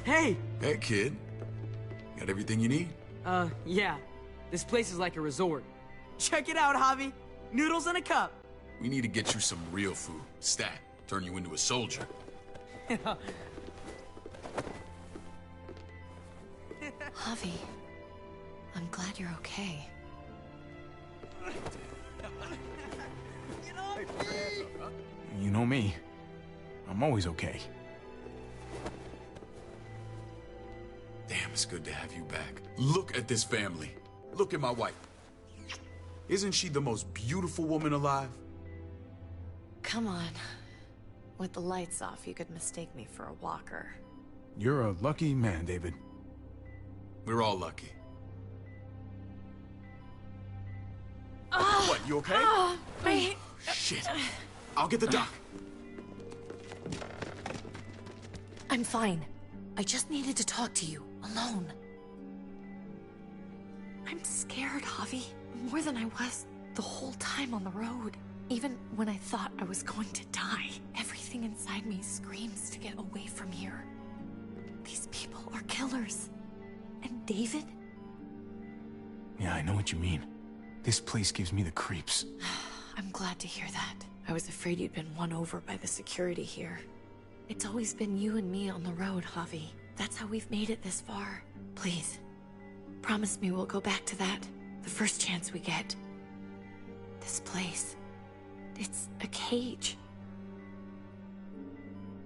Hey! Hey, kid. Got everything you need? Yeah. This place is like a resort. Check it out, Javi. Noodles in a cup. We need to get you some real food. Stat. Turn you into a soldier. Javi, I'm glad you're okay. You know me. I'm always okay. Damn, it's good to have you back. Look at this family. Look at my wife. Isn't she the most beautiful woman alive? Come on. With the lights off, you could mistake me for a walker. You're a lucky man, David. We're all lucky. What, you okay? Wait. Shit. I'll get the doc. I'm fine. I just needed to talk to you, alone. I'm scared, Javi. More than I was the whole time on the road. Even when I thought I was going to die, everything inside me screams to get away from here. These people are killers. And David? Yeah, I know what you mean. This place gives me the creeps. I'm glad to hear that. I was afraid you'd been won over by the security here. It's always been you and me on the road, Javi. That's how we've made it this far. Please, promise me we'll go back to that the first chance we get. This place, it's a cage.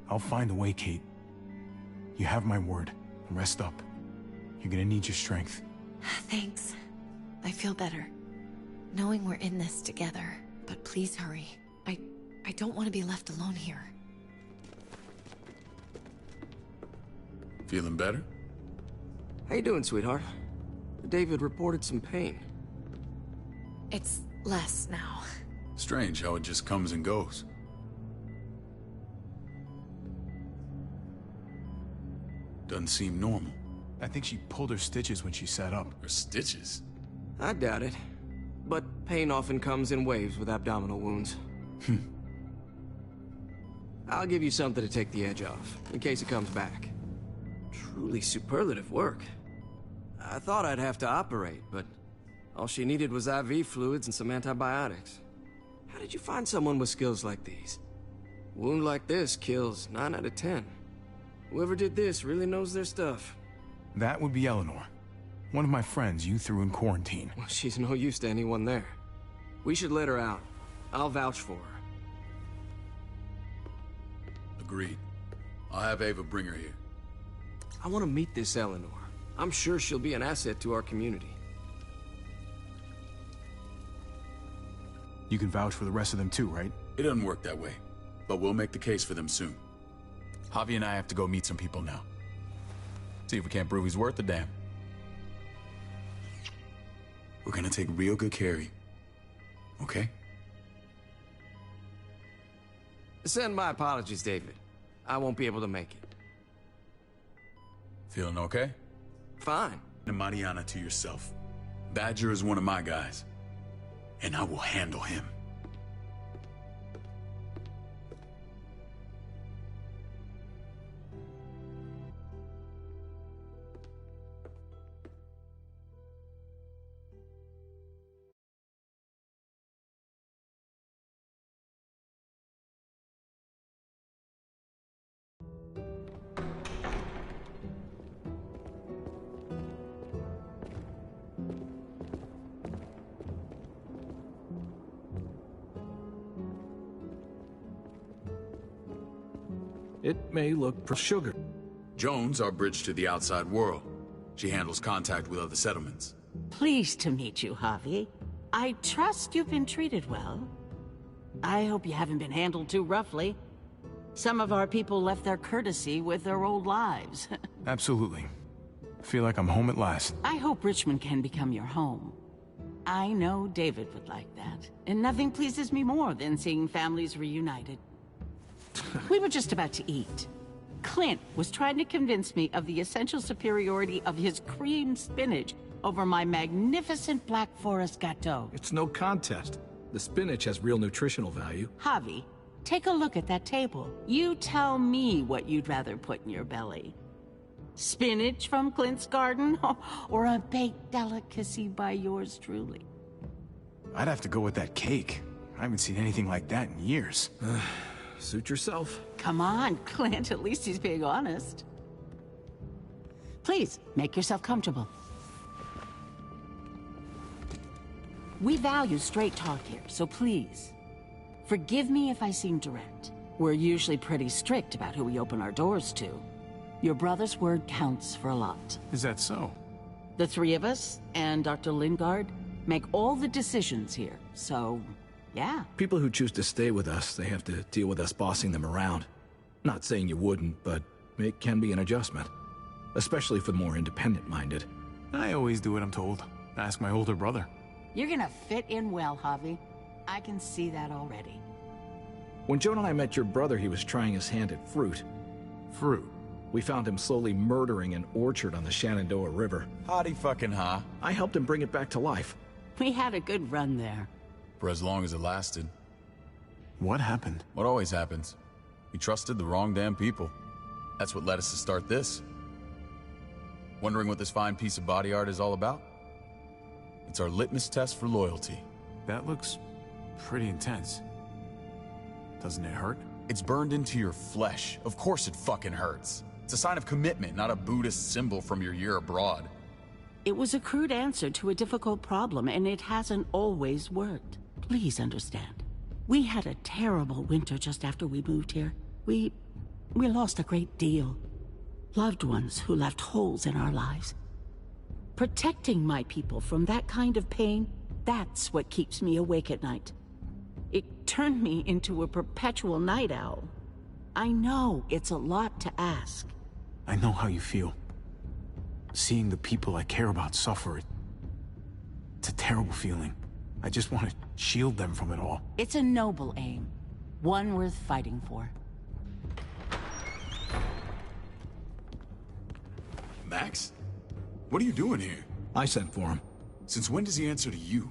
I'll find a way, Kate. You have my word. Rest up. You're gonna need your strength. Thanks. I feel better. Knowing we're in this together. But please hurry. I don't want to be left alone here. Feeling better? How you doing, sweetheart? David reported some pain. It's less now. Strange how it just comes and goes. Doesn't seem normal. I think she pulled her stitches when she sat up. Her stitches? I doubt it. But pain often comes in waves with abdominal wounds. I'll give you something to take the edge off, in case it comes back. Truly superlative work. I thought I'd have to operate, but all she needed was IV fluids and some antibiotics. How did you find someone with skills like these? A wound like this kills 9 out of 10. Whoever did this really knows their stuff. That would be Eleanor. One of my friends you threw in quarantine. Well, she's no use to anyone there. We should let her out. I'll vouch for her. Agreed. I'll have Ava bring her here. I want to meet this Eleanor. I'm sure she'll be an asset to our community. You can vouch for the rest of them too, right? It doesn't work that way, but we'll make the case for them soon. Javi and I have to go meet some people now. See if we can't prove he's worth the damn. We're gonna take real good care of you. Okay? Send my apologies, David. I won't be able to make it. Feeling okay? Fine. And Mariana to yourself. Badger is one of my guys. And I will handle him. It may look for sugar. Joan's our bridge to the outside world. She handles contact with other settlements. Pleased to meet you, Javi. I trust you've been treated well. I hope you haven't been handled too roughly. Some of our people left their courtesy with their old lives. Absolutely. Feel like I'm home at last. I hope Richmond can become your home. I know David would like that, and nothing pleases me more than seeing families reunited. We were just about to eat. Clint was trying to convince me of the essential superiority of his creamed spinach over my magnificent Black Forest gâteau. It's no contest. The spinach has real nutritional value. Javi, take a look at that table. You tell me what you'd rather put in your belly. Spinach from Clint's garden? Or a baked delicacy by yours truly? I'd have to go with that cake. I haven't seen anything like that in years. Suit yourself. Come on, Clint, at least he's being honest. Please, make yourself comfortable. We value straight talk here, so please, forgive me if I seem direct. We're usually pretty strict about who we open our doors to. Your brother's word counts for a lot. Is that so? The three of us, and Dr. Lingard, make all the decisions here, so, yeah. People who choose to stay with us, they have to deal with us bossing them around. Not saying you wouldn't, but it can be an adjustment. Especially for the more independent-minded. I always do what I'm told. Ask my older brother. You're gonna fit in well, Javi. I can see that already. When Joan and I met your brother, he was trying his hand at fruit. Fruit? We found him slowly murdering an orchard on the Shenandoah River. Howdy fucking ha. I helped him bring it back to life. We had a good run there. For as long as it lasted. What happened? What always happens. We trusted the wrong damn people. That's what led us to start this. Wondering what this fine piece of body art is all about? It's our litmus test for loyalty. That looks pretty intense. Doesn't it hurt? It's burned into your flesh. Of course it fucking hurts. It's a sign of commitment, not a Buddhist symbol from your year abroad. It was a crude answer to a difficult problem, and it hasn't always worked. Please understand. We had a terrible winter just after we moved here. We lost a great deal. Loved ones who left holes in our lives. Protecting my people from that kind of pain, that's what keeps me awake at night. It turned me into a perpetual night owl. I know it's a lot to ask. I know how you feel. Seeing the people I care about suffer, it's a terrible feeling. I just want to shield them from it all. It's a noble aim. One worth fighting for. Max? What are you doing here? I sent for him. Since when does he answer to you?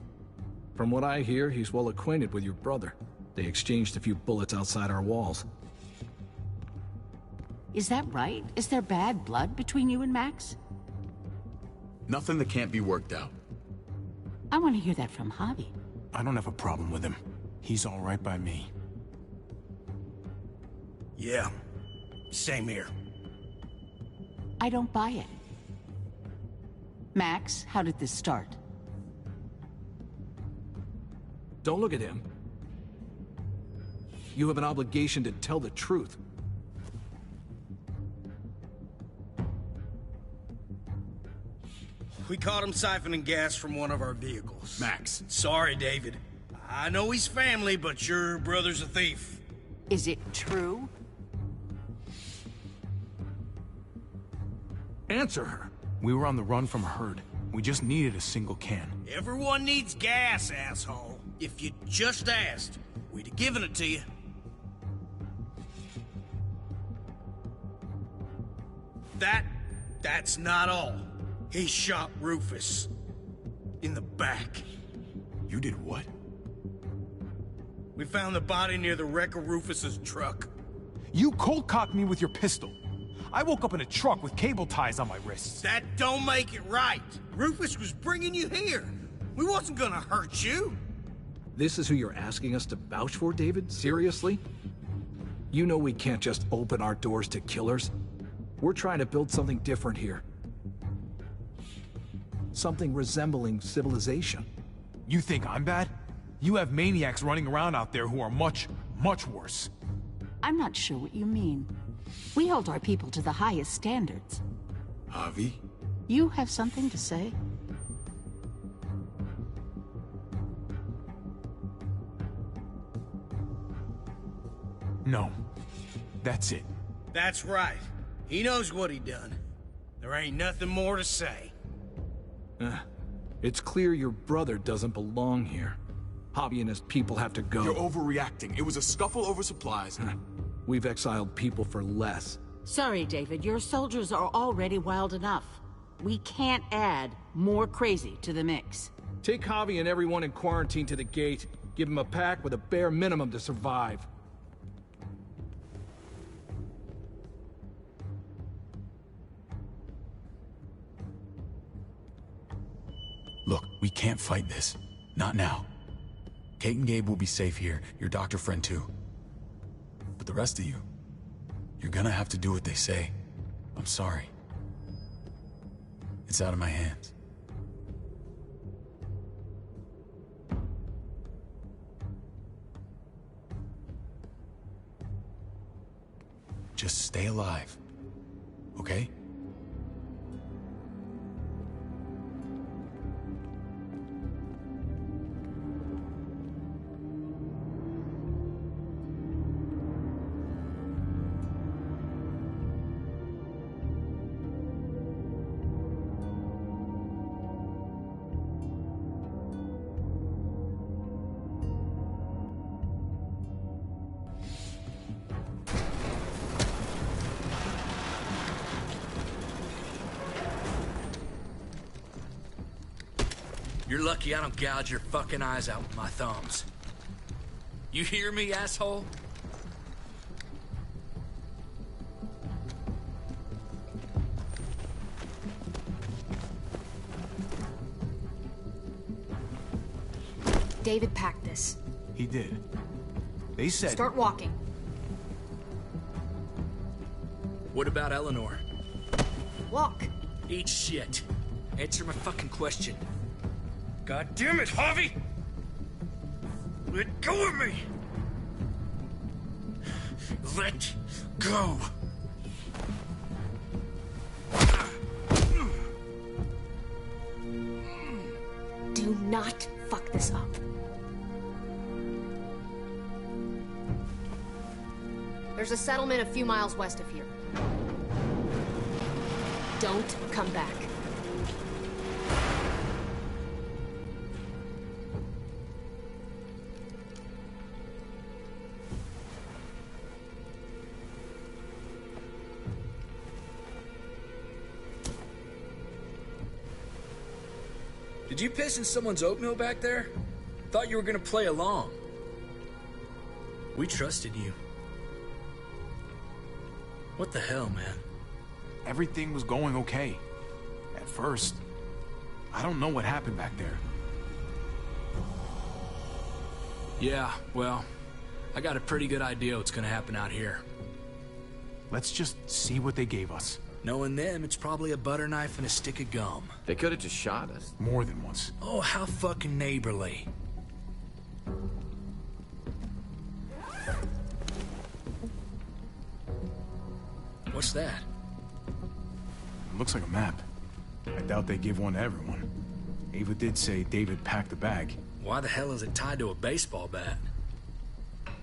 From what I hear, he's well acquainted with your brother. They exchanged a few bullets outside our walls. Is that right? Is there bad blood between you and Max? Nothing that can't be worked out. I want to hear that from Javi. I don't have a problem with him. He's all right by me. Yeah, same here. I don't buy it. Max, how did this start? Don't look at him. You have an obligation to tell the truth. We caught him siphoning gas from one of our vehicles. Max. Sorry, David. I know he's family, but your brother's a thief. Is it true? Answer her. We were on the run from a herd. We just needed a single can. Everyone needs gas, asshole. If you just asked, we'd have given it to you. That's not all. He shot Rufus. In the back. You did what? We found the body near the wreck of Rufus's truck. You cold-cocked me with your pistol. I woke up in a truck with cable ties on my wrists. That don't make it right. Rufus was bringing you here. We wasn't gonna hurt you. This is who you're asking us to vouch for, David? Seriously? You know we can't just open our doors to killers. We're trying to build something different here. Something resembling civilization. You think I'm bad? You have maniacs running around out there who are much, much worse. I'm not sure what you mean. We hold our people to the highest standards. Javi? You have something to say? No. That's it. That's right. He knows what he done. There ain't nothing more to say. It's clear your brother doesn't belong here. Javi and his people have to go. You're overreacting. It was a scuffle over supplies. We've exiled people for less. Sorry, David. Your soldiers are already wild enough. We can't add more crazy to the mix. Take Javi and everyone in quarantine to the gate. Give them a pack with a bare minimum to survive. We can't fight this. Not now. Kate and Gabe will be safe here, your doctor friend too. But the rest of you, you're gonna have to do what they say. I'm sorry. It's out of my hands. Just stay alive, okay? You're lucky I don't gouge your fucking eyes out with my thumbs. You hear me, asshole? David packed this. He did. They said... Start walking. What about Eleanor? Walk. Eat shit. Answer my fucking question. God damn it, Harvey! Let go of me! Let go! Do not fuck this up. There's a settlement a few miles west of here. Don't come back. Did you piss in someone's oatmeal back there? Thought you were gonna play along. We trusted you. What the hell, man? Everything was going okay. At first. I don't know what happened back there. Yeah, well, I got a pretty good idea what's gonna happen out here. Let's just see what they gave us. Knowing them, it's probably a butter knife and a stick of gum. They could have just shot us. More than once. Oh, how fucking neighborly. What's that? It looks like a map. I doubt they give one to everyone. Ava did say David packed the bag. Why the hell is it tied to a baseball bat?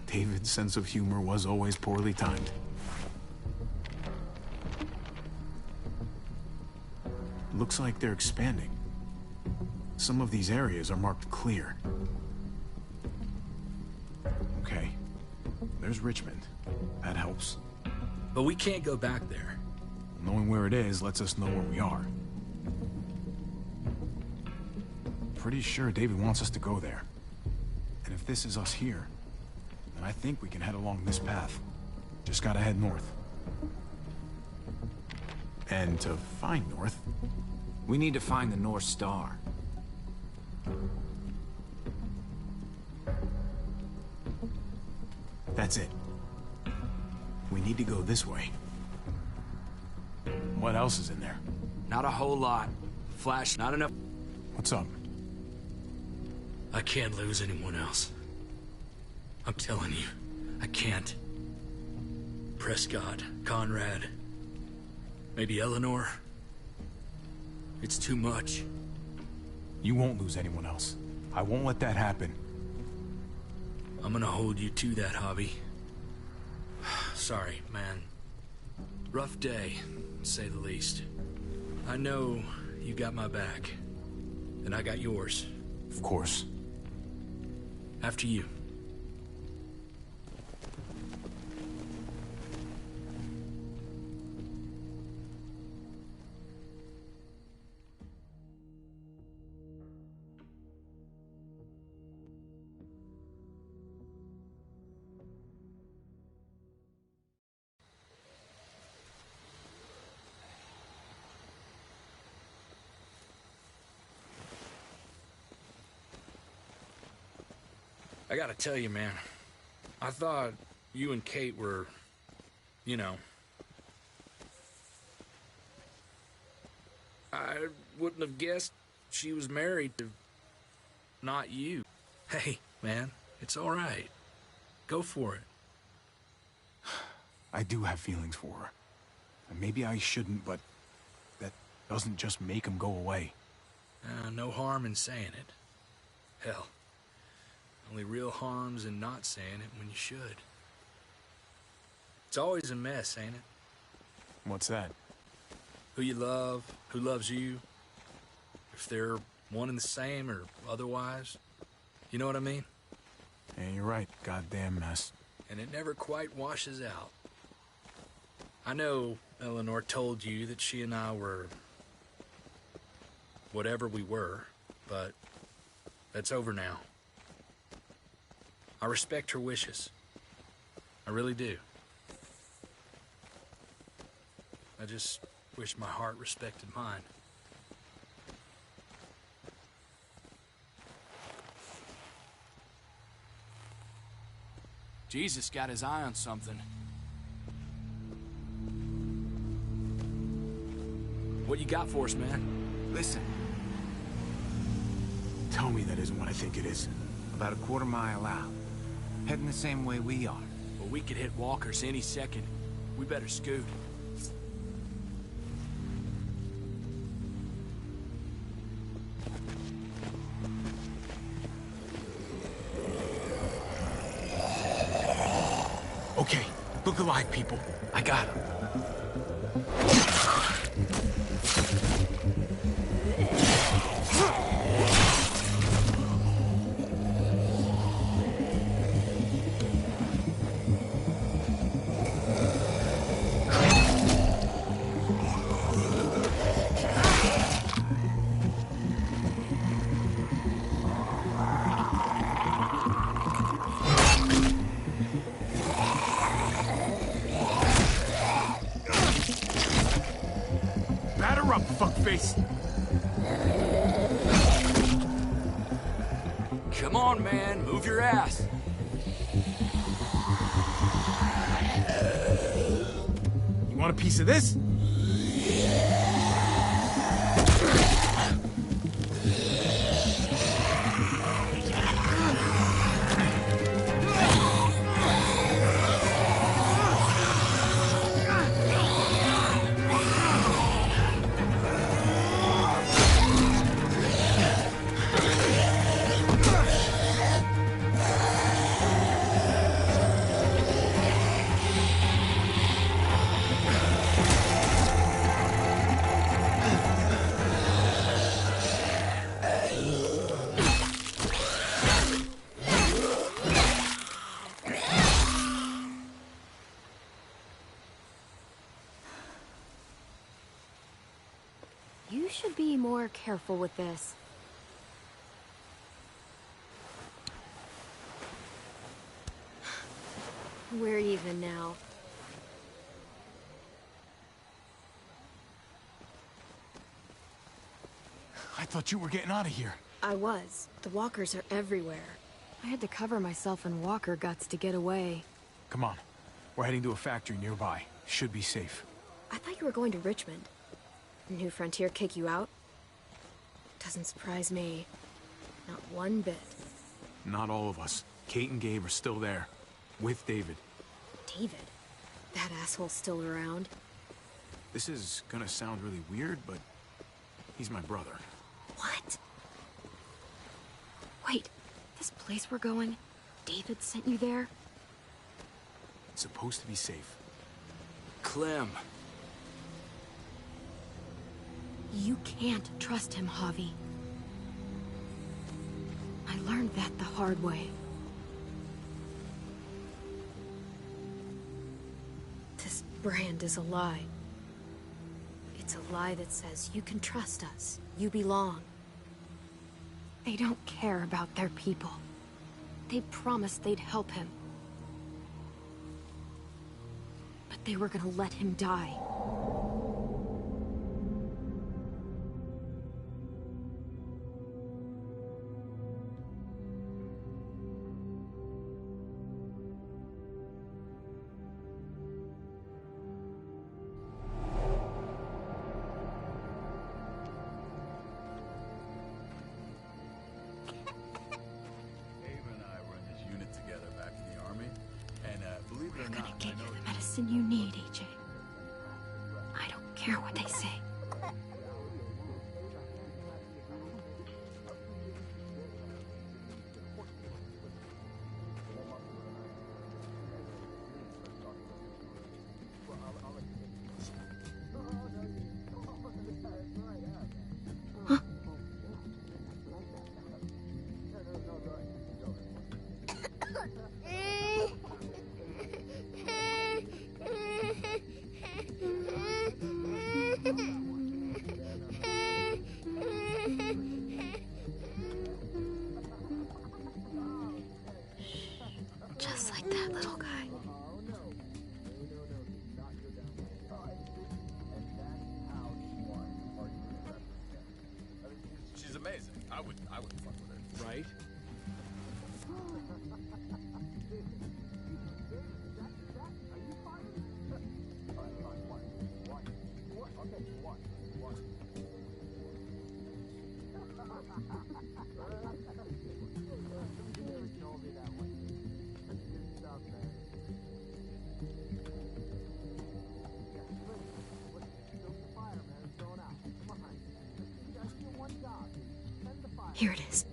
David's sense of humor was always poorly timed. Looks like they're expanding. Some of these areas are marked clear. Okay. There's Richmond. That helps. But we can't go back there. Knowing where it is lets us know where we are. Pretty sure David wants us to go there. And if this is us here, then I think we can head along this path. Just gotta head north. And to find north... We need to find the North Star. That's it. We need to go this way. What else is in there? Not a whole lot. Flash, not enough. What's up? I can't lose anyone else. I'm telling you, I can't. Prescott, Conrad, maybe Eleanor. It's too much. You won't lose anyone else. I won't let that happen. I'm gonna hold you to that, Hobby. Sorry, man. Rough day, to say the least. I know you got my back, and I got yours. Of course. After you. I gotta tell you, man. I thought you and Kate were, you know... I wouldn't have guessed she was married to... not you. Hey, man, it's all right. Go for it. I do have feelings for her. And maybe I shouldn't, but that doesn't just make them go away. No harm in saying it. Hell, only real harm's in not saying it when you should. It's always a mess, ain't it? What's that? Who you love, who loves you, if they're one and the same or otherwise. You know what I mean? Yeah, you're right. Goddamn mess. And it never quite washes out. I know Eleanor told you that she and I were... whatever we were, but that's over now. I respect her wishes. I really do. I just wish my heart respected mine. Jesus got his eye on something. What you got for us, man? Listen. Tell me that isn't what I think it is. About a quarter-mile out. Heading the same way we are. Well, we could hit walkers any second. We better scoot. Okay, look alive, people. I got him. Batter up, fuckface! Come on, man. Move your ass. You want a piece of this? You should be more careful with this. We're even now. I thought you were getting out of here. I was. The walkers are everywhere. I had to cover myself in walker guts to get away. Come on. We're heading to a factory nearby. Should be safe. I thought you were going to Richmond. New Frontier kick you out? Doesn't surprise me. Not one bit. Not all of us. Kate and Gabe are still there. With David. David? That asshole's still around? This is gonna sound really weird, but he's my brother. What? Wait, this place we're going, David sent you there? It's supposed to be safe. Clem. You can't trust him, Javi. I learned that the hard way. This brand is a lie. It's a lie that says you can trust us, you belong. They don't care about their people. They promised they'd help him. But they were gonna let him die. We're gonna get you the medicine you need, AJ. I don't care what they say. Just like that little guy. She's amazing. I wouldn't fuck with her. Right? Here it is.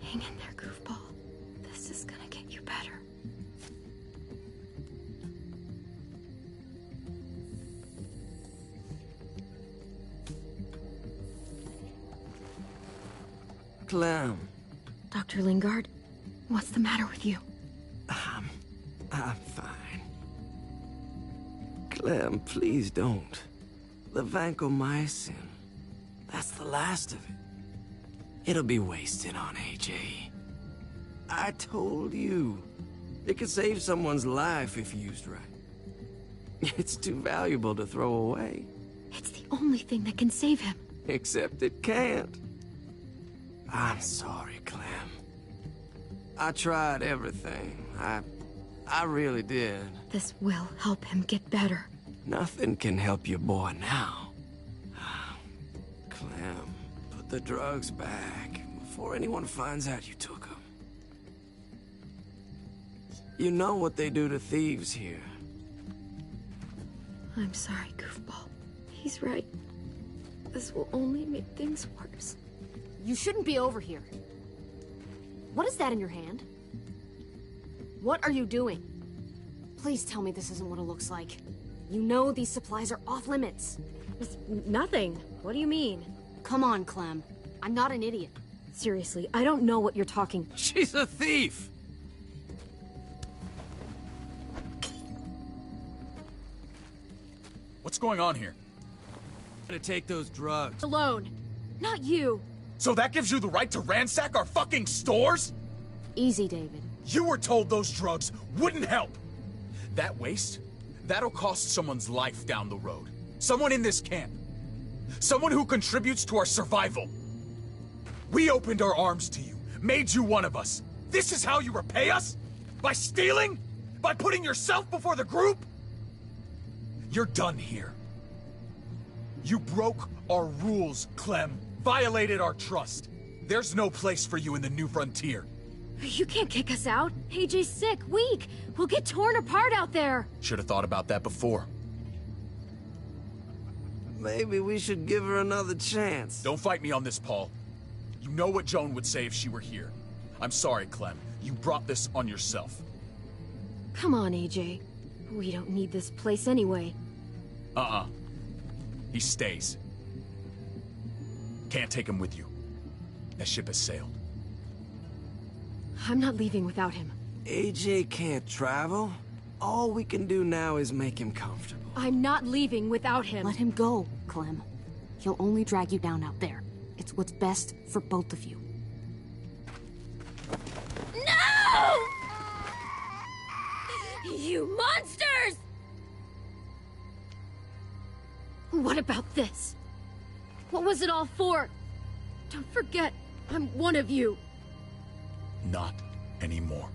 Hang in there, goofball. This is gonna get you better. Clem. Dr. Lingard, what's the matter with you? I'm fine. Clem, please don't. The vancomycin. That's the last of it. It'll be wasted on AJ. I told you. It could save someone's life if used right. It's too valuable to throw away. It's the only thing that can save him. Except it can't. I'm sorry, Clem. I tried everything. I really did. This will help him get better. Nothing can help your boy now. Clem, put the drugs back before anyone finds out you took them. You know what they do to thieves here. I'm sorry, goofball. He's right. This will only make things worse. You shouldn't be over here. What is that in your hand? What are you doing? Please tell me this isn't what it looks like. You know these supplies are off limits. It's nothing. What do you mean? Come on, Clem. I'm not an idiot. Seriously, I don't know what you're talking. She's a thief! What's going on here? To take those drugs. Alone. Not you. So that gives you the right to ransack our fucking stores? Easy, David. You were told those drugs wouldn't help. That waste, that'll cost someone's life down the road. Someone in this camp. Someone who contributes to our survival. We opened our arms to you, made you one of us. This is how you repay us? By stealing? By putting yourself before the group? You're done here. You broke our rules, Clem. Violated our trust. There's no place for you in the New Frontier. You can't kick us out. AJ's sick, weak. We'll get torn apart out there. Should have thought about that before. Maybe we should give her another chance. Don't fight me on this, Paul. You know what Joan would say if she were here. I'm sorry, Clem. You brought this on yourself. Come on, AJ. We don't need this place anyway. He stays. Can't take him with you. That ship has sailed. I'm not leaving without him. AJ can't travel. All we can do now is make him comfortable. I'm not leaving without him. Let him go, Clem. He'll only drag you down out there. It's what's best for both of you. No! You monsters! What about this? What was it all for? Don't forget, I'm one of you. Not anymore.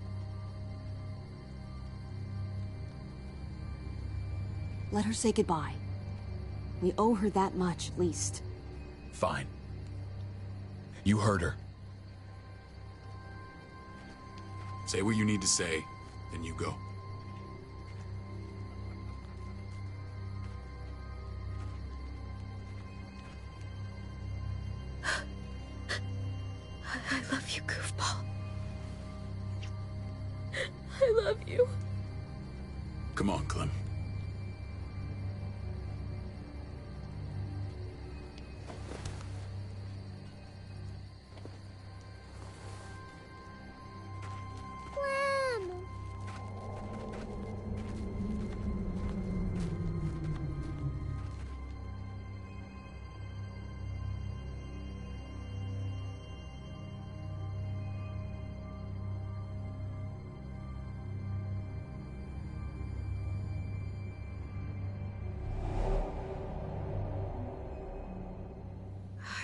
Let her say goodbye. We owe her that much, at least. Fine. You heard her. Say what you need to say, then you go. I love you, goofball. I love you. Come on, Clem.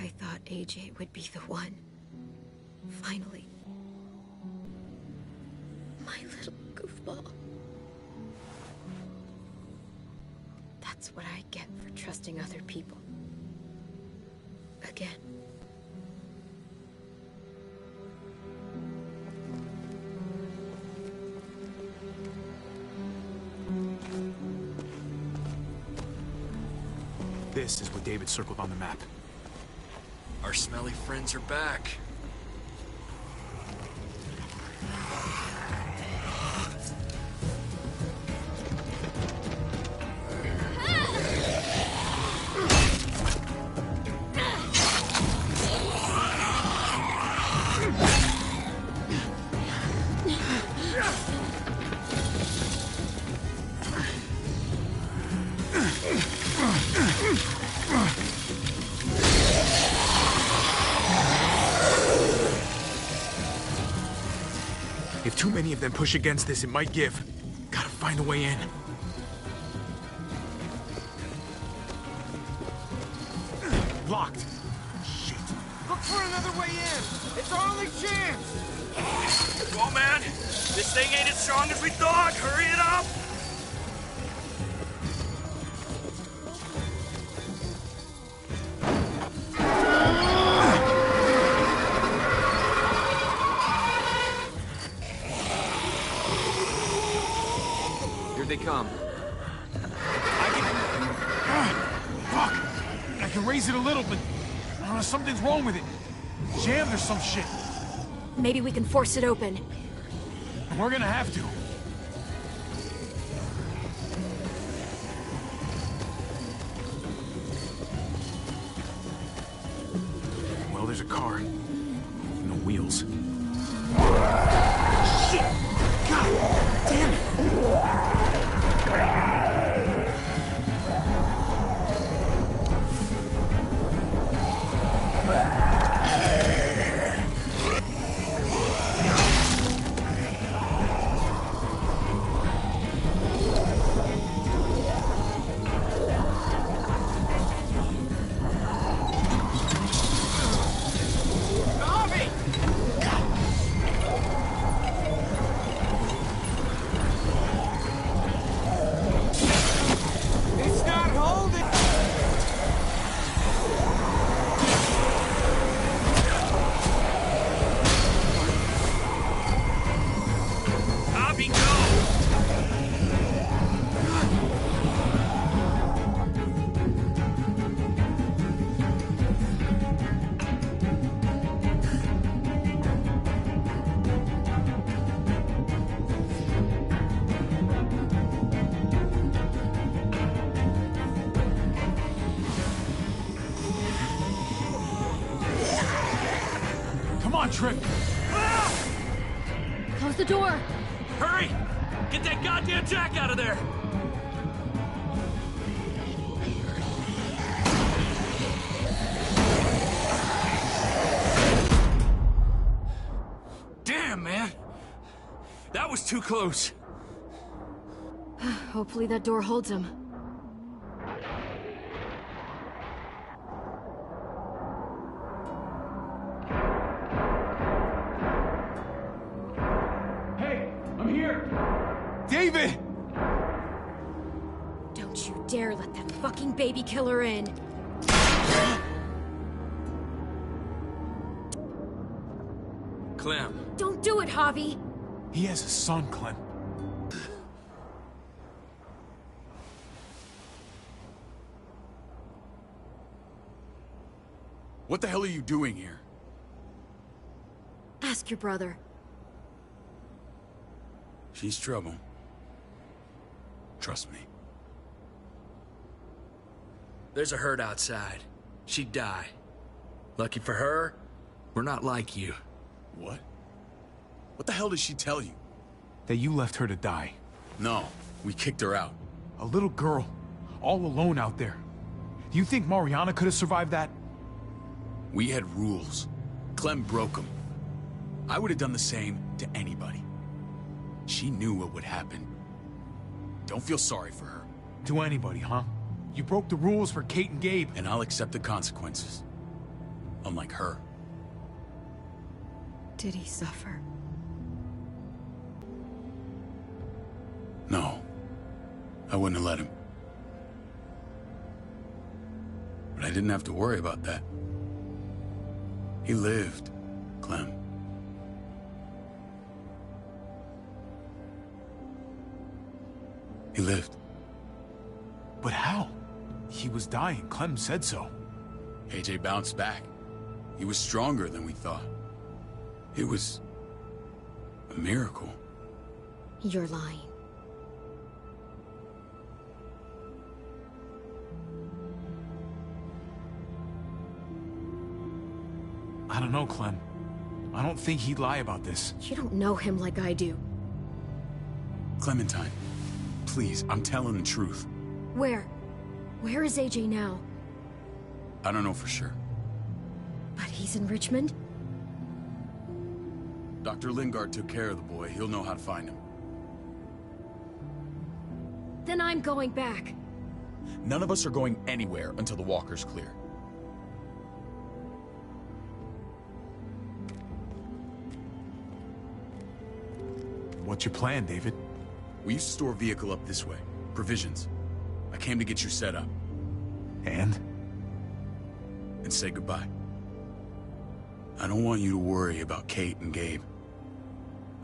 I thought AJ would be the one. Finally. My little goofball. That's what I get for trusting other people. Again. This is what David circled on the map. Our smelly friends are back. If too many of them push against this, it might give. Gotta find a way in. Locked. Shit. Look for another way in! It's our only chance! Come on, man! This thing ain't as strong as we thought! Hurry it up! Here they come. Fuck! I can raise it a little, but something's wrong with it. Jammed or some shit. Maybe we can force it open. We're gonna have to. Well, there's a car. No wheels. Shit! God damn it! Trick. Close the door. Hurry! Get that goddamn jack out of there! Damn, man! That was too close. Hopefully that door holds him. David! Don't you dare let that fucking baby killer in. Clem. Don't do it, Javi! He has a son, Clem. What the hell are you doing here? Ask your brother. She's trouble. Trust me. There's a herd outside. She'd die. Lucky for her, we're not like you. What? What the hell did she tell you? That you left her to die. No, we kicked her out. A little girl, all alone out there. Do you think Mariana could have survived that? We had rules. Clem broke them. I would have done the same to anybody. She knew what would happen. Don't feel sorry for her. To anybody, huh? You broke the rules for Kate and Gabe. And I'll accept the consequences. Unlike her. Did he suffer? No. I wouldn't have let him. But I didn't have to worry about that. He lived, Clem. He lived. But how? He was dying. Clem said so. AJ bounced back. He was stronger than we thought. It was a miracle. You're lying. I don't know, Clem. I don't think he'd lie about this. You don't know him like I do. Clementine, please, I'm telling the truth. Where? Where is AJ now? I don't know for sure. But he's in Richmond? Dr. Lingard took care of the boy. He'll know how to find him. Then I'm going back. None of us are going anywhere until the walker's clear. What's your plan, David? We used to store a vehicle up this way. Provisions. I came to get you set up. And? And say goodbye. I don't want you to worry about Kate and Gabe.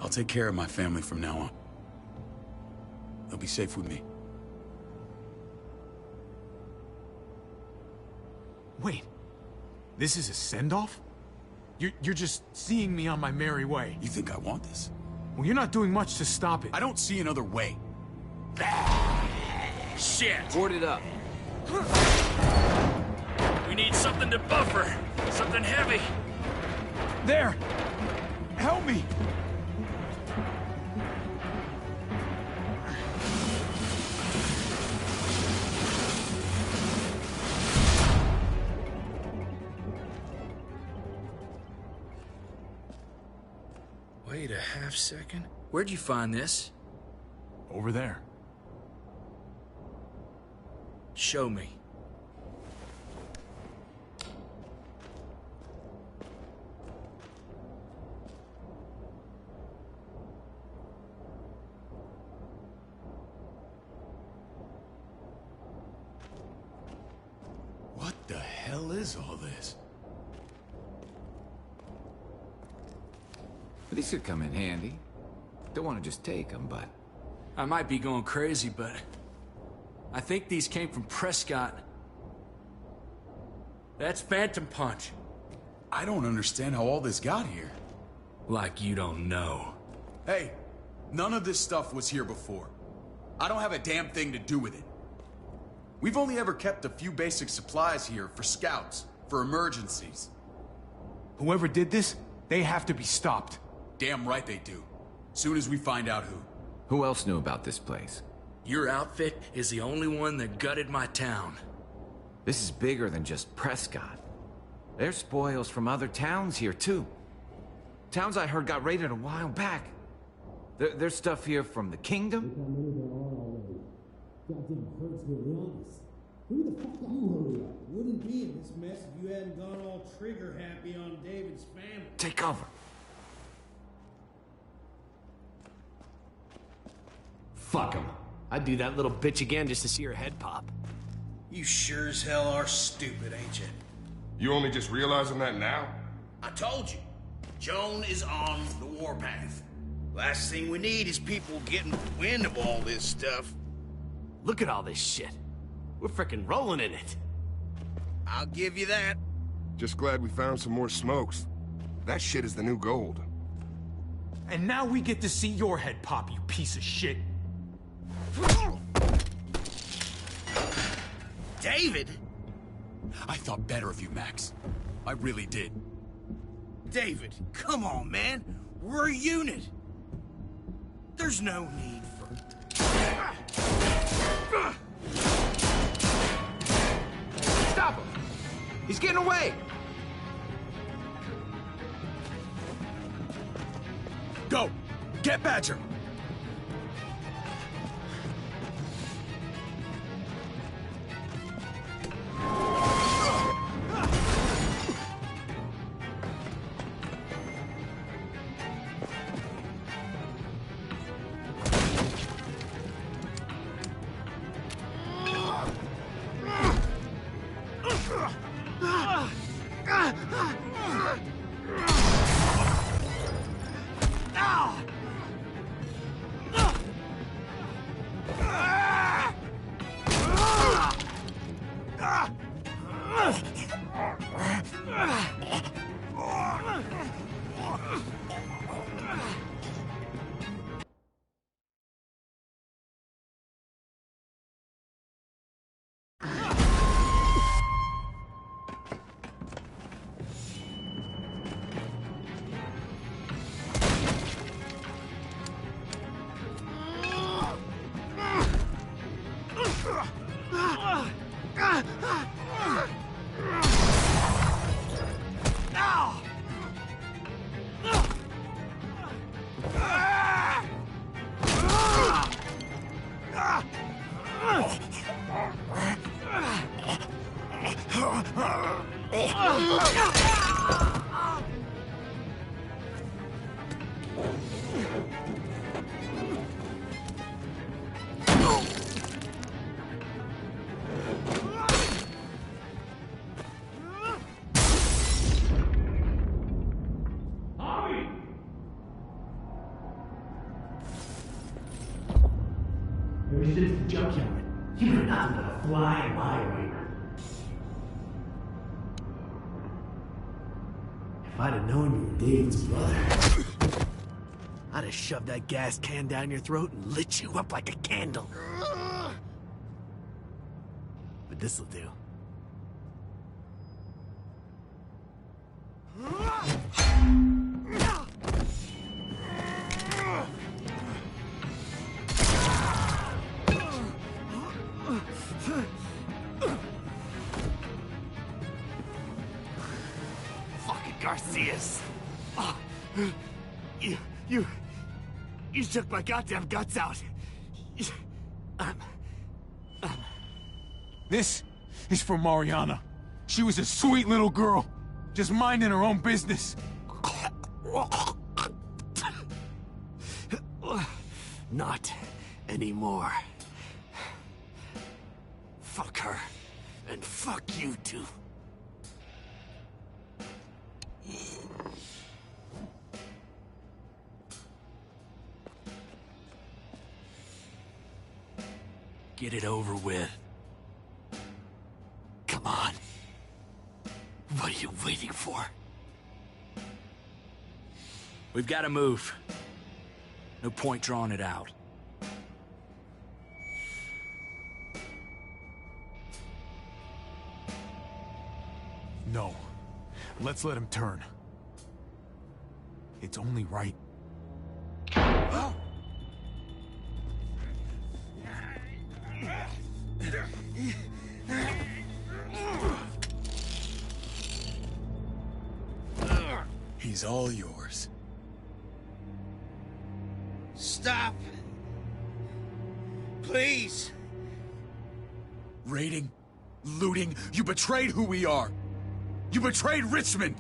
I'll take care of my family from now on. They'll be safe with me. Wait. This is a send-off? You're just seeing me on my merry way. You think I want this? Well, you're not doing much to stop it. I don't see another way. Shit! Board it up. We need something to buffer. Something heavy. There! Help me! Wait a half second. Where'd you find this? Over there. Show me. What the hell is all this? These could come in handy. Don't want to just take them, but... I might be going crazy, but... I think these came from Prescott. That's Phantom Punch. I don't understand how all this got here. Like you don't know. Hey, none of this stuff was here before. I don't have a damn thing to do with it. We've only ever kept a few basic supplies here for scouts, for emergencies. Whoever did this, they have to be stopped. Damn right they do. Soon as we find out who. Who else knew about this place? Your outfit is the only one that gutted my town. This is bigger than just Prescott. There's spoils from other towns here, too. Towns I heard got raided a while back. There's stuff here from the Kingdom. Goddamn hurts really on us. Who the fuck you hurry up? Wouldn't be in this mess if you hadn't gone all trigger happy on David's family. Take cover. Fuck him. I'd do that little bitch again just to see her head pop. You sure as hell are stupid, ain't you? You only just realizing that now? I told you. Joan is on the warpath. Last thing we need is people getting wind of all this stuff. Look at all this shit. We're frickin' rolling in it. I'll give you that. Just glad we found some more smokes. That shit is the new gold. And now we get to see your head pop, you piece of shit. David? I thought better of you, Max. I really did. David, come on, man. We're a unit. There's no need for... Stop him! He's getting away! Go! Get Badger! Ever since the junkyard, you were nothing but a fly in my radar. If I'd have known you were David's brother, I'd have shoved that gas can down your throat and lit you up like a candle. But this'll do. Fucking Garcias. Oh, you took my goddamn guts out. This is for Mariana. She was a sweet little girl, just minding her own business. Not anymore. Fuck her. And fuck you too. Get it over with. Come on. What are you waiting for? We've got to move. No point drawing it out. No. Let's let him turn. It's only right. He's all yours. Stop. Please. Raiding, looting, you betrayed who we are. You betrayed Richmond.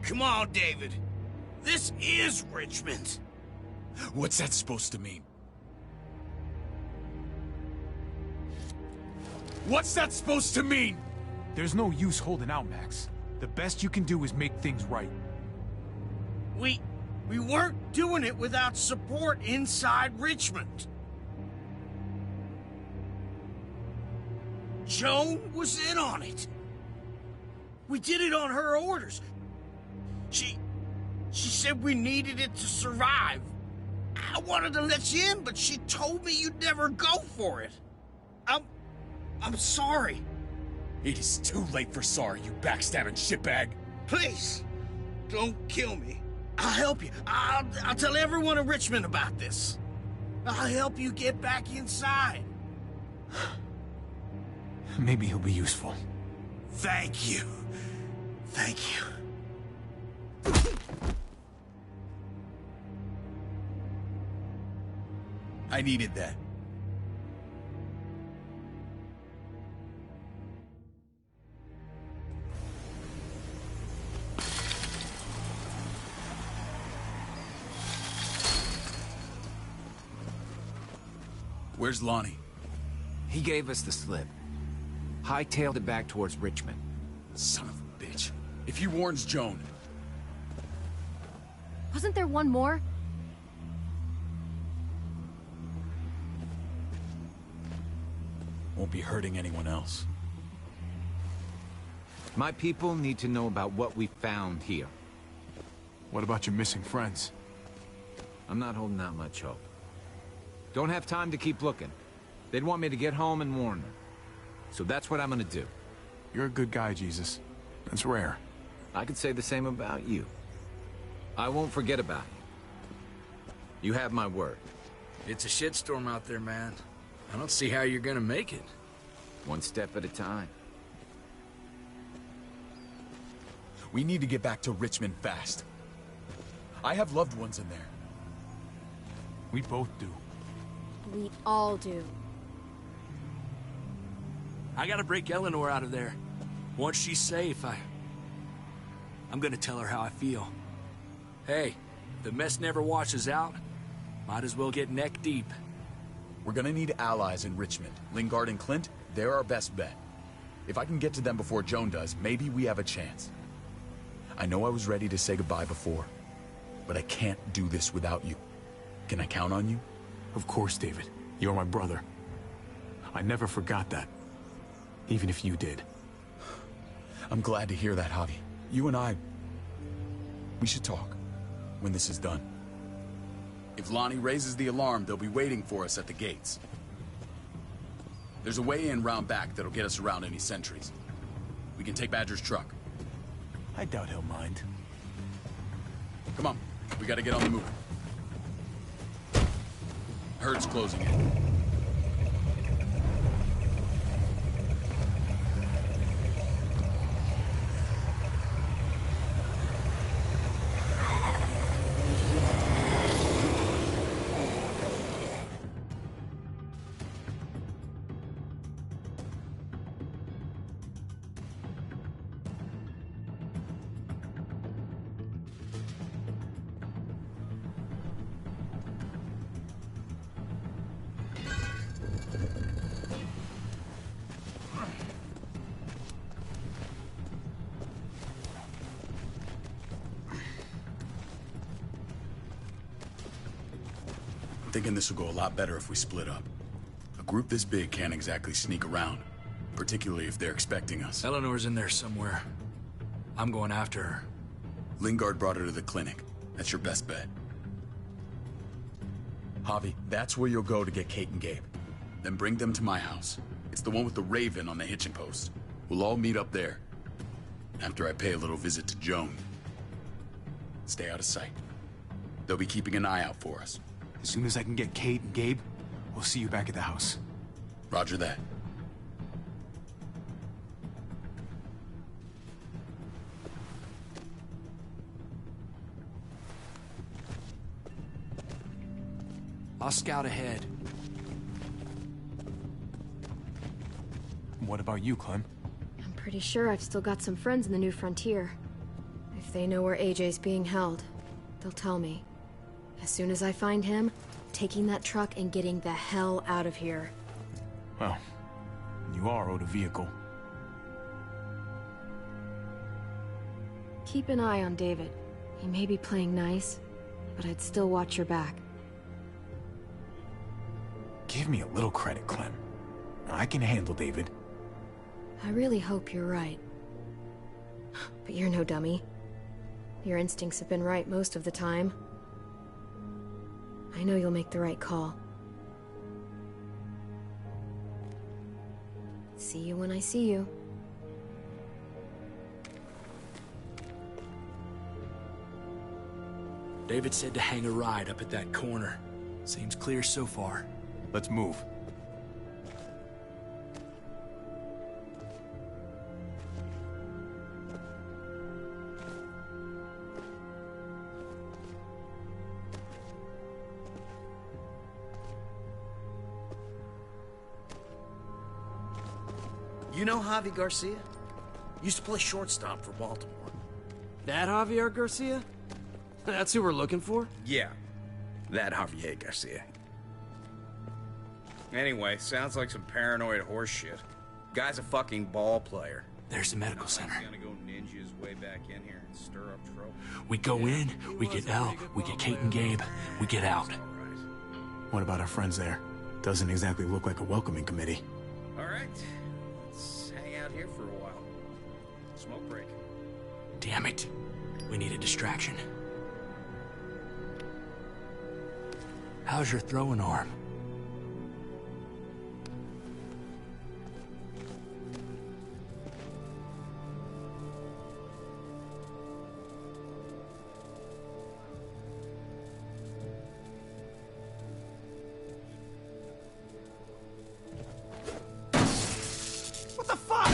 Come on, David. This is Richmond. What's that supposed to mean? What's that supposed to mean? There's no use holding out, Max. The best you can do is make things right. We weren't doing it without support inside Richmond. Joan was in on it. We did it on her orders. She said we needed it to survive. I wanted to let you in, but she told me you'd never go for it. I'm sorry. It is too late for sorry, you backstabbing shitbag. Please, don't kill me. I'll help you. I'll tell everyone in Richmond about this. I'll help you get back inside. Maybe he'll be useful. Thank you. Thank you. I needed that. Where's Lonnie? He gave us the slip. Hightailed it back towards Richmond. Son of a bitch. If he warns Joan... Wasn't there one more? Won't be hurting anyone else. My people need to know about what we found here. What about your missing friends? I'm not holding out much hope. Don't have time to keep looking. They'd want me to get home and warn them. So that's what I'm gonna do. You're a good guy, Jesus. That's rare. I could say the same about you. I won't forget about you. You have my word. It's a shitstorm out there, man. I don't see how you're gonna make it. One step at a time. We need to get back to Richmond fast. I have loved ones in there. We both do. We all do. I gotta break Eleanor out of there. Once she's safe, I'm gonna tell her how I feel. Hey, if the mess never washes out, might as well get neck deep. We're gonna need allies in Richmond. Lingard and Clint, they're our best bet. If I can get to them before Joan does, maybe we have a chance. I know I was ready to say goodbye before, but I can't do this without you. Can I count on you? Of course, David. You're my brother. I never forgot that. Even if you did. I'm glad to hear that, Javi. You and I... we should talk when this is done. If Lonnie raises the alarm, they'll be waiting for us at the gates. There's a way in round back that'll get us around any sentries. We can take Badger's truck. I doubt he'll mind. Come on, we gotta get on the move. Herd's closing in. Thinking this will go a lot better if we split up. A group this big can't exactly sneak around, particularly if they're expecting us. Eleanor's in there somewhere. I'm going after her. Lingard brought her to the clinic. That's your best bet. Javi, that's where you'll go to get Kate and Gabe. Then bring them to my house. It's the one with the Raven on the hitching post. We'll all meet up there. After I pay a little visit to Joan. Stay out of sight. They'll be keeping an eye out for us. As soon as I can get Kate and Gabe, we'll see you back at the house. Roger that. I'll scout ahead. What about you, Clem? I'm pretty sure I've still got some friends in the New Frontier. If they know where AJ's being held, they'll tell me. As soon as I find him, taking that truck and getting the hell out of here. Well, You are owed a vehicle. Keep an eye on David. He may be playing nice, but I'd still watch your back. Give me a little credit, Clem. I can handle David. I really hope you're right. But you're no dummy. Your instincts have been right most of the time. I know you'll make the right call. See you when I see you. David said to hang a ride up at that corner. Seems clear so far. Let's move. You know Javi Garcia? Used to play shortstop for Baltimore. That Javier Garcia? That's who we're looking for? Yeah, that Javier Garcia. Anyway, sounds like some paranoid horse shit. Guy's a fucking ball player. There's the medical center. He's gonna go ninja his way back in here and stir up trouble. We go in, we get Elle, we get Kate and Gabe, we get out. What about our friends there? Doesn't exactly look like a welcoming committee. All right, let's hang out here for a while. Smoke break. Damn it. We need a distraction. How's your throwing arm? What the fuck?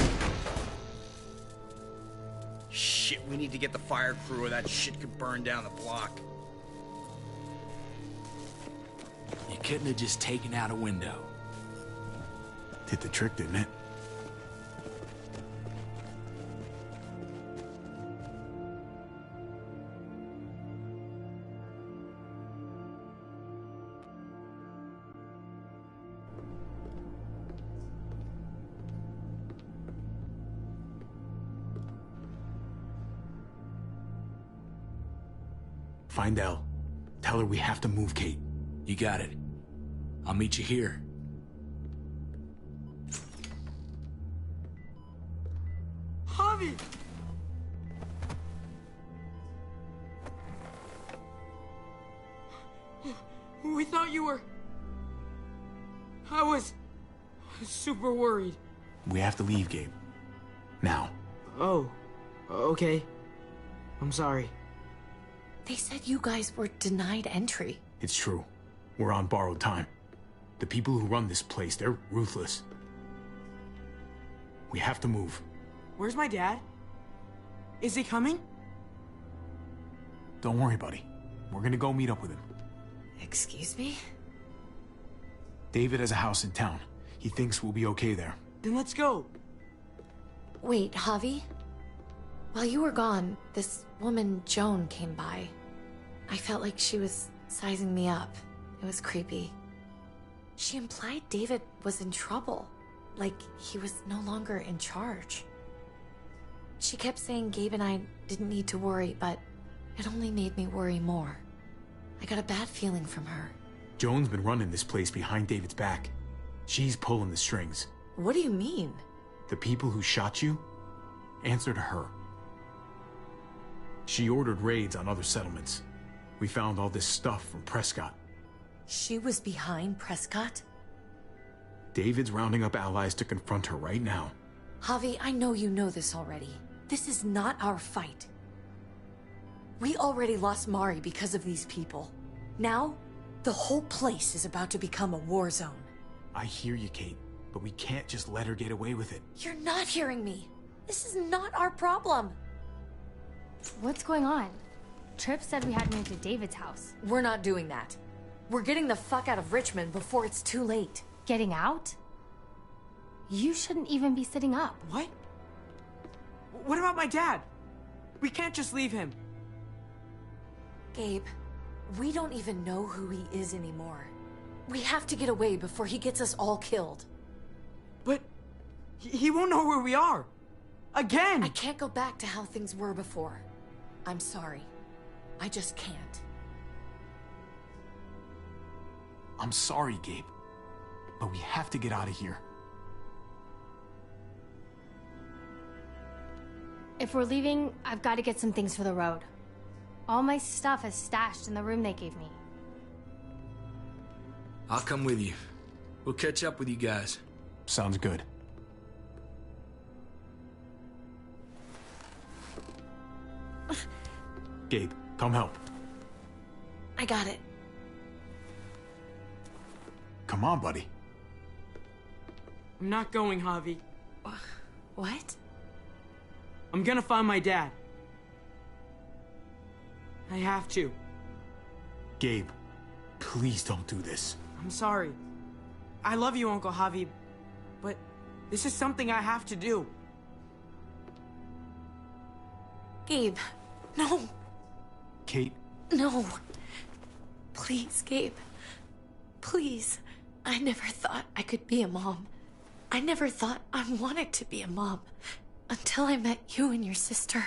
Shit, we need to get the fire crew or that shit could burn down the block. You couldn't have just taken out a window. Did the trick, didn't it? Find Elle. Tell her we have to move Kate. You got it. I'll meet you here. Javi! We thought you were... I was super worried. We have to leave, Gabe. Now. Oh, okay. I'm sorry. They said you guys were denied entry. It's true. We're on borrowed time. The people who run this place, they're ruthless. We have to move. Where's my dad? Is he coming? Don't worry, buddy. We're gonna go meet up with him. Excuse me? David has a house in town. He thinks we'll be okay there. Then let's go. Wait, Javi? While you were gone, this woman, Joan, came by. I felt like she was sizing me up. It was creepy. She implied David was in trouble. Like he was no longer in charge. She kept saying Gabe and I didn't need to worry, but it only made me worry more. I got a bad feeling from her. Joan's been running this place behind David's back. She's pulling the strings. What do you mean? The people who shot you answer to her. She ordered raids on other settlements. We found all this stuff from Prescott. She was behind Prescott? David's rounding up allies to confront her right now. Javi, I know you know this already. This is not our fight. We already lost Mari because of these people. Now, the whole place is about to become a war zone. I hear you, Kate, but we can't just let her get away with it. You're not hearing me. This is not our problem. What's going on? Tripp said we had to move to David's house. We're not doing that. We're getting the fuck out of Richmond before it's too late. Getting out? You shouldn't even be sitting up. What? What about my dad? We can't just leave him. Gabe, we don't even know who he is anymore. We have to get away before he gets us all killed. But He won't know where we are. Again! I can't go back to how things were before. I'm sorry. I just can't. I'm sorry, Gabe. But we have to get out of here. If we're leaving, I've got to get some things for the road. All my stuff is stashed in the room they gave me. I'll come with you. We'll catch up with you guys. Sounds good. Gabe, come help. I got it. Come on, buddy. I'm not going, Javi. What? I'm gonna find my dad. I have to. Gabe, please don't do this. I'm sorry. I love you, Uncle Javi, but this is something I have to do. Gabe, no. Kate. No. Please, Gabe. Please. I never thought I could be a mom. I never thought I wanted to be a mom until I met you and your sister.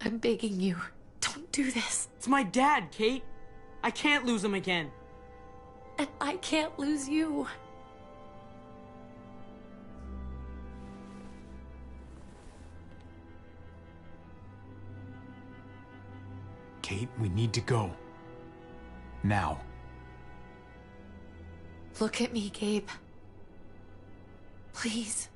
I'm begging you, don't do this. It's my dad, Kate. I can't lose him again. And I can't lose you. Kate, we need to go. Now. Look at me, Gabe. Please.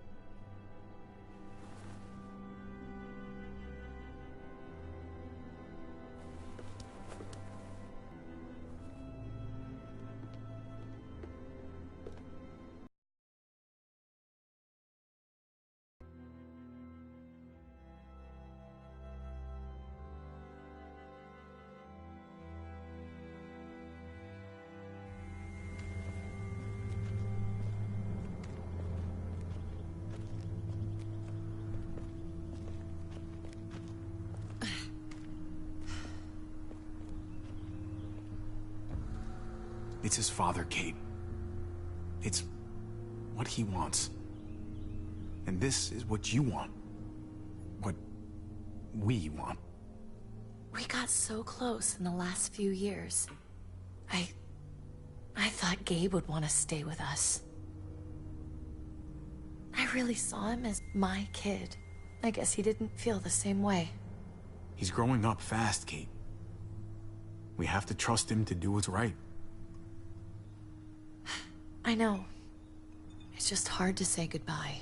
It's his father, Kate. It's what he wants. And this is what you want. What we want. We got so close in the last few years. I thought Gabe would want to stay with us. I really saw him as my kid. I guess he didn't feel the same way. He's growing up fast, Kate. We have to trust him to do what's right. I know. It's just hard to say goodbye.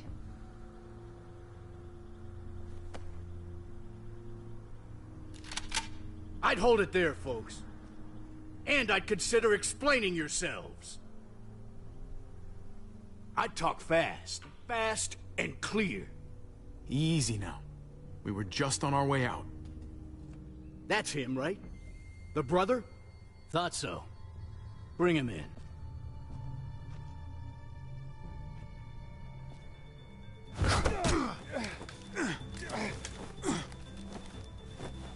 I'd hold it there, folks. And I'd consider explaining yourselves. I'd talk fast. Fast and clear. Easy now. We were just on our way out. That's him, right? The brother? Thought so. Bring him in.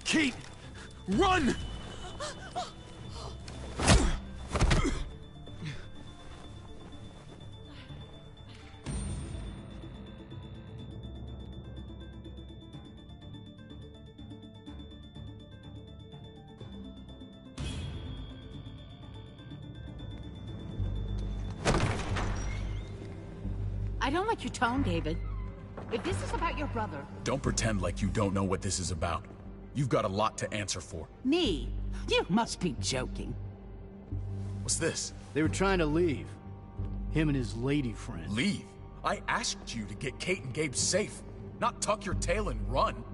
Kate! Run! I don't like your tone, David. If this is about your brother... Don't pretend like you don't know what this is about. You've got a lot to answer for. Me? You must be joking. What's this? They were trying to leave. Him and his lady friend. Leave? I asked you to get Kate and Gabe safe, not tuck your tail and run.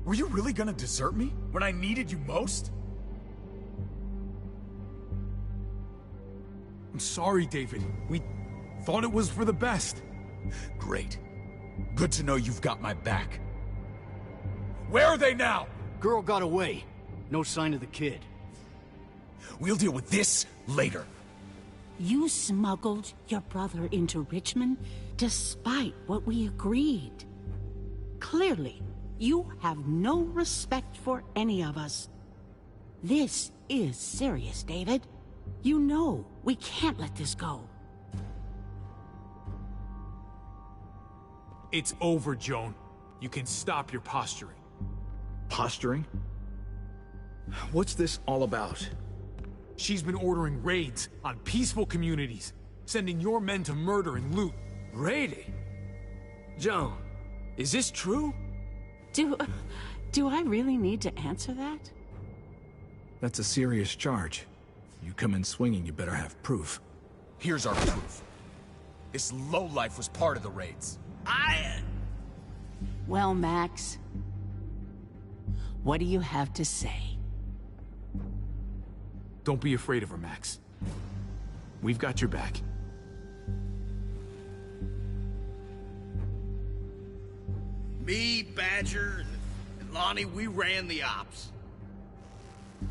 Were you really gonna desert me when I needed you most? I'm sorry, David. We thought it was for the best. Great. Good to know you've got my back. Where are they now? Girl got away. No sign of the kid. We'll deal with this later. You smuggled your brother into Richmond despite what we agreed. Clearly, you have no respect for any of us. This is serious, David. You know we can't let this go. It's over, Joan. You can stop your posturing. Posturing? What's this all about? She's been ordering raids on peaceful communities, sending your men to murder and loot. Raiding? Joan, is this true? Do I really need to answer that? That's a serious charge. You come in swinging, you better have proof. Here's our proof. This lowlife was part of the raids. Well, Max, what do you have to say? Don't be afraid of her, Max. We've got your back. Me, Badger, and Lonnie, we ran the ops.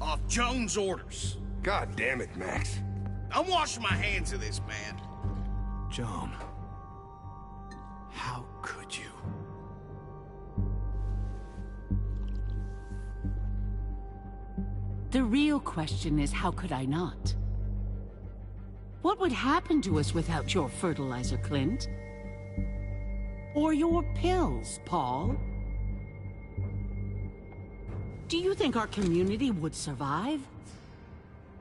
Off Joan's orders. God damn it, Max. I'm washing my hands of this, man. Joan. How could you? The real question is, how could I not? What would happen to us without your fertilizer, Clint? Or your pills, Paul? Do you think our community would survive?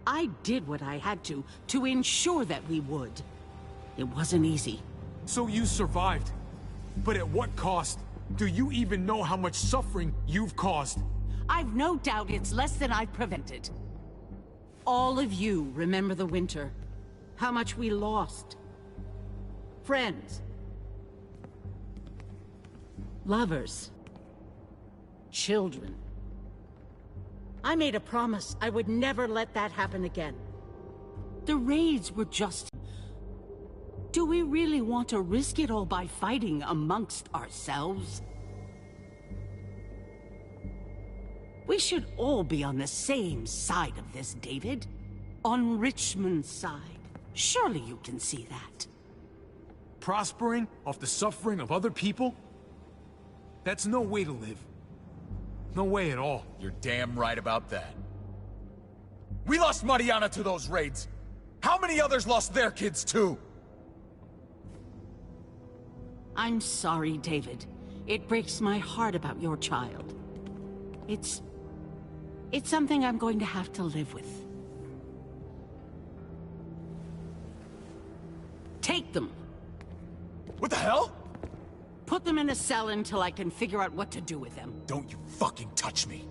I did what I had to ensure that we would. It wasn't easy. So you survived. But at what cost? Do you even know how much suffering you've caused? I've no doubt it's less than I've prevented. All of you remember the winter. How much we lost. Friends. Lovers. Children. I made a promise I would never let that happen again. The raids were just... Do we really want to risk it all by fighting amongst ourselves? We should all be on the same side of this, David. On Richmond's side. Surely you can see that. Prospering off the suffering of other people? That's no way to live. No way at all. You're damn right about that. We lost Mariana to those raids. How many others lost their kids too? I'm sorry, David. It breaks my heart about your child. It's something I'm going to have to live with. Take them. What the hell? Put them in a cell until I can figure out what to do with them. Don't you fucking touch me.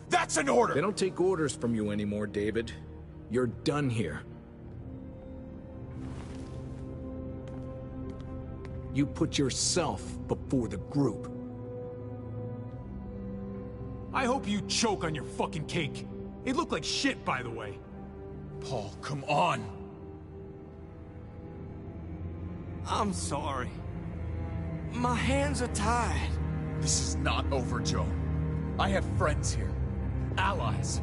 That's an order! They don't take orders from you anymore, David. You're done here. You put yourself before the group. I hope you choke on your fucking cake. It looked like shit, by the way. Paul, come on. I'm sorry. My hands are tied. This is not over, Joan. I have friends here. Allies.